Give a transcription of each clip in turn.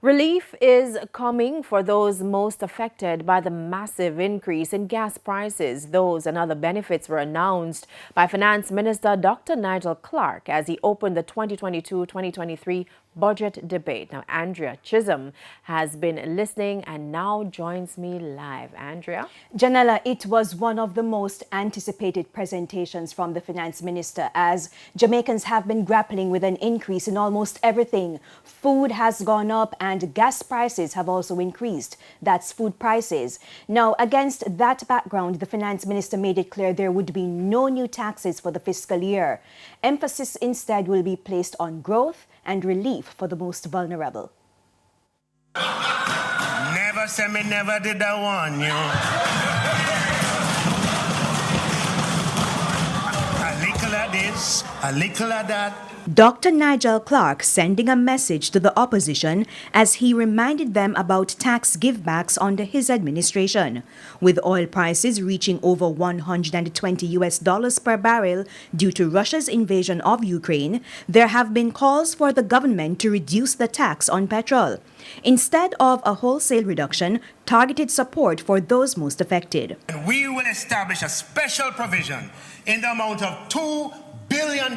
Relief is coming for those most affected by the massive increase in gas prices. Those and other benefits were announced by Finance Minister Dr. Nigel Clark as he opened the 2022-2023 budget debate. Now, Andrea Chisholm has been listening and now joins me live. Andrea? Janella, it was one of the most anticipated presentations from the Finance Minister as Jamaicans have been grappling with an increase in almost everything. Food has gone up and gas prices have also increased. That's food prices. Now, against that background, the Finance Minister made it clear there would be no new taxes for the fiscal year. Emphasis instead will be placed on growth and relief for the most vulnerable. Never say me never did I warn you. A little of this, a little of that. Dr. Nigel Clark sending a message to the opposition as he reminded them about tax givebacks under his administration. With oil prices reaching over $120 per barrel due to Russia's invasion of Ukraine, there have been calls for the government to reduce the tax on petrol. Instead of a wholesale reduction, targeted support for those most affected. And we will establish a special provision in the amount of $2 billion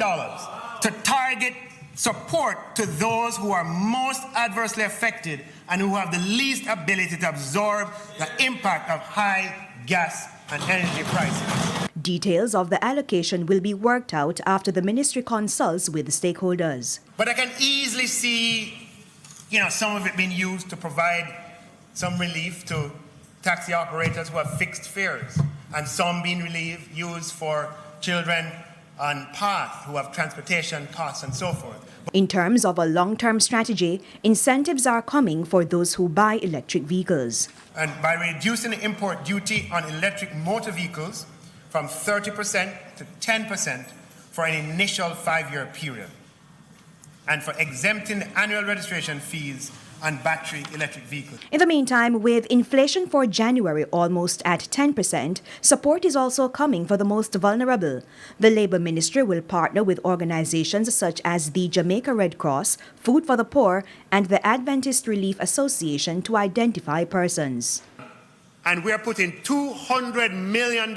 to target support to those who are most adversely affected and who have the least ability to absorb the impact of high gas and energy prices. Details of the allocation will be worked out after the ministry consults with the stakeholders. But I can easily see, some of it being used to provide some relief to taxi operators who have fixed fares, and some being used for children on path who have transportation costs and so forth. In terms of a long-term strategy, incentives are coming for those who buy electric vehicles. And by reducing the import duty on electric motor vehicles from 30% to 10% for an initial 5-year period, and for exempting the annual registration fees on battery electric vehicles. In the meantime, with inflation for January almost at 10%, support is also coming for the most vulnerable. The Labour Ministry will partner with organizations such as the Jamaica Red Cross, Food for the Poor, and the Adventist Relief Association to identify persons. And we're putting $200 million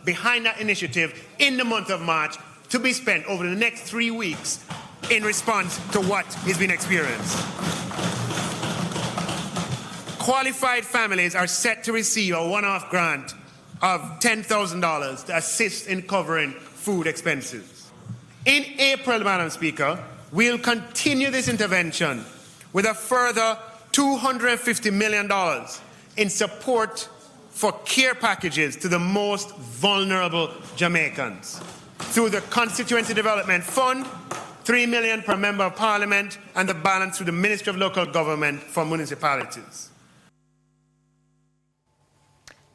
behind that initiative in the month of March to be spent over the next 3 weeks in response to what is being experienced. Qualified families are set to receive a one-off grant of $10,000 to assist in covering food expenses. In April, Madam Speaker, we'll continue this intervention with a further $250 million in support for care packages to the most vulnerable Jamaicans through the Constituency Development Fund, $3 million per Member of Parliament, and the balance through the Ministry of Local Government for municipalities.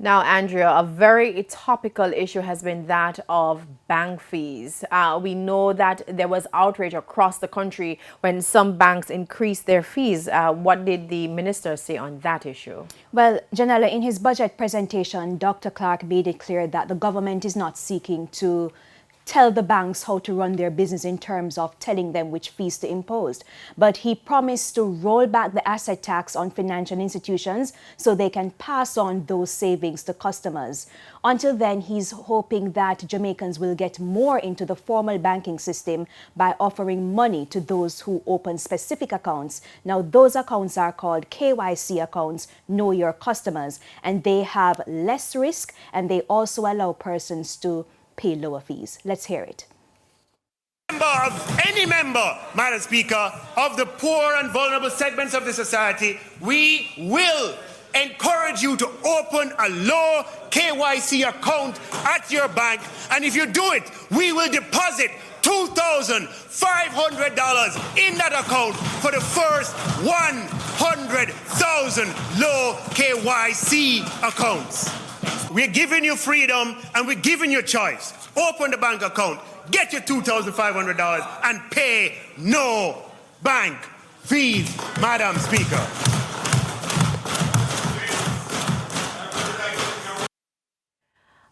Now, Andrea, a very topical issue has been that of bank fees. We know that there was outrage across the country when some banks increased their fees. What did the minister say on that issue? Well, Janella, in his budget presentation, Dr. Clark made it clear that the government is not seeking to tell the banks how to run their business in terms of telling them which fees to impose. But he promised to roll back the asset tax on financial institutions so they can pass on those savings to customers. Until then, he's hoping that Jamaicans will get more into the formal banking system by offering money to those who open specific accounts. Now, those accounts are called KYC accounts, Know Your Customers, and they have less risk and they also allow persons to pay lower fees. Let's hear it. Any member, Madam Speaker, of the poor and vulnerable segments of the society, we will encourage you to open a low KYC account at your bank. And if you do it, we will deposit $2,500 in that account for the first 100,000 low KYC accounts. We're giving you freedom and we're giving you choice. Open the bank account, get your $2,500 and pay no bank fees, Madam Speaker.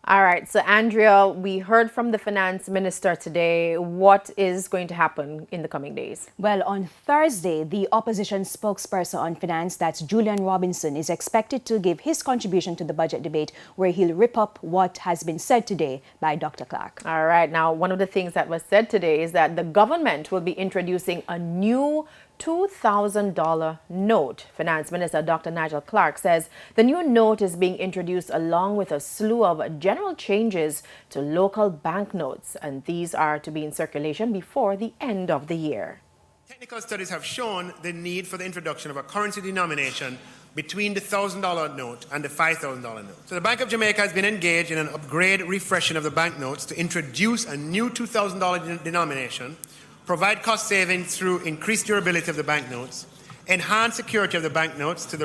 All right, so Andrea, we heard from the finance minister today. What is going to happen in the coming days? Well, on Thursday, the opposition spokesperson on finance, that's Julian Robinson, is expected to give his contribution to the budget debate, where he'll rip up what has been said today by Dr. Clark. All right, now one of the things that was said today is that the government will be introducing a new $2,000 note. Finance Minister Dr. Nigel Clark says the new note is being introduced along with a slew of general changes to local banknotes, and these are to be in circulation before the end of the year. Technical studies have shown the need for the introduction of a currency denomination between the $1,000 note and the $5,000 note. So the Bank of Jamaica has been engaged in an upgrade refreshing of the banknotes to introduce a new $2,000 denomination, provide cost savings through increased durability of the banknotes, enhance security of the banknotes to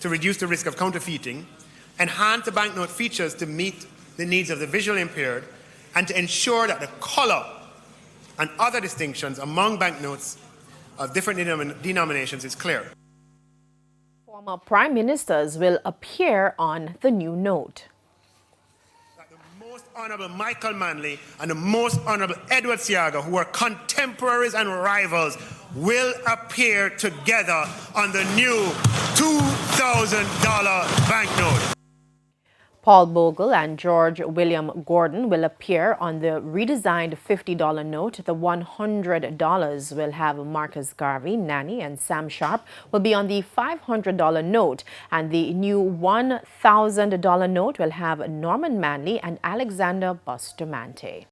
reduce the risk of counterfeiting, enhance the banknote features to meet the needs of the visually impaired, and to ensure that the color and other distinctions among banknotes of different denominations is clear. Former prime ministers will appear on the new note. The Most Honorable Michael Manley and the Most Honorable Edward Siaga, who are contemporaries and rivals, will appear together on the new $2,000 banknote. Paul Bogle and George William Gordon will appear on the redesigned $50 note. The $100 will have Marcus Garvey, Nanny, and Sam Sharp will be on the $500 note. And the new $1,000 note will have Norman Manley and Alexander Bustamante.